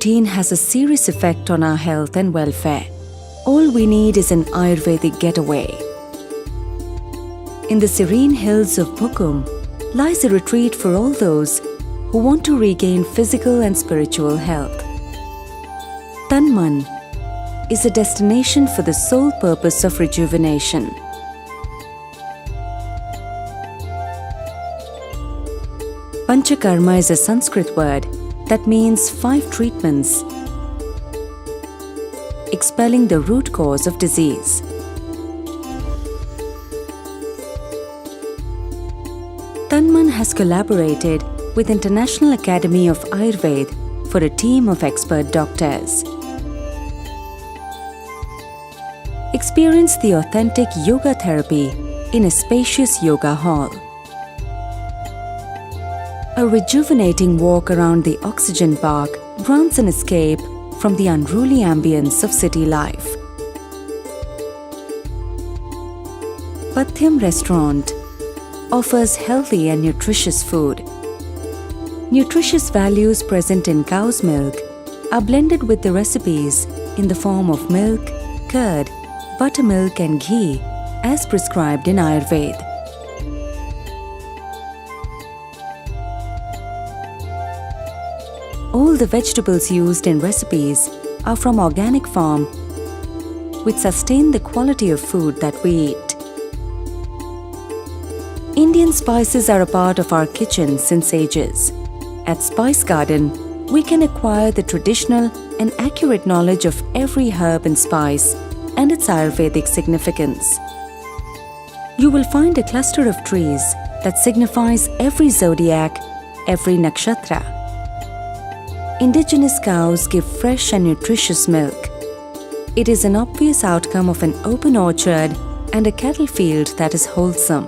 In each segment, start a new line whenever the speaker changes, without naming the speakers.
routine has a serious effect on our health and welfare. All we need is an Ayurvedic getaway. In the serene hills of Bukum lies a retreat for all those who want to regain physical and spiritual health. Tanman is a destination for the sole purpose of rejuvenation. Panchakarma is a Sanskrit word that means 5 treatments, expelling the root cause of disease. Tanman has collaborated with International Academy of Ayurveda for a team of expert doctors. Experience the authentic yoga therapy in a spacious yoga hall. A rejuvenating walk around the Oxygen Park grants an escape from the unruly ambience of city life. Pathyam Restaurant offers healthy and nutritious food. Nutritious values present in cow's milk are blended with the recipes in the form of milk, curd, buttermilk and ghee as prescribed in Ayurveda. All the vegetables used in recipes are from organic farm, which sustain the quality of food that we eat. Indian spices are a part of our kitchen since ages. At Spice Garden, we can acquire the traditional and accurate knowledge of every herb and spice and its Ayurvedic significance. You will find a cluster of trees that signifies every zodiac, every nakshatra. Indigenous cows give fresh and nutritious milk. It is an obvious outcome of an open orchard and a cattle field that is wholesome.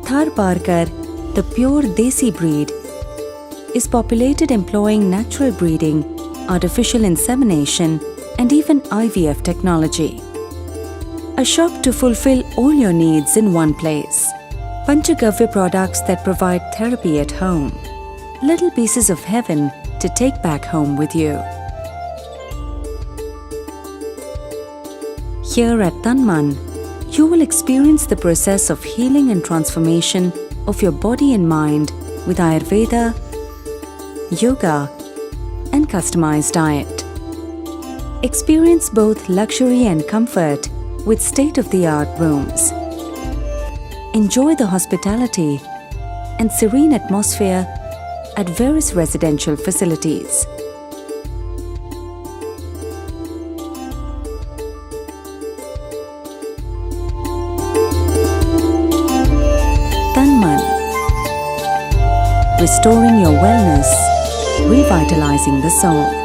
Thar Parkar, the pure Desi breed, is populated employing natural breeding, artificial insemination, and even IVF technology. A shop to fulfill all your needs in one place. Panchagavya products that provide therapy at home. Little pieces of heaven to take back home with you. Here at Tanman, you will experience the process of healing and transformation of your body and mind with Ayurveda, yoga, and customized diet. Experience both luxury and comfort with state-of-the-art rooms. Enjoy the hospitality and serene atmosphere at various residential facilities. Tanman, restoring your wellness, revitalizing the soul.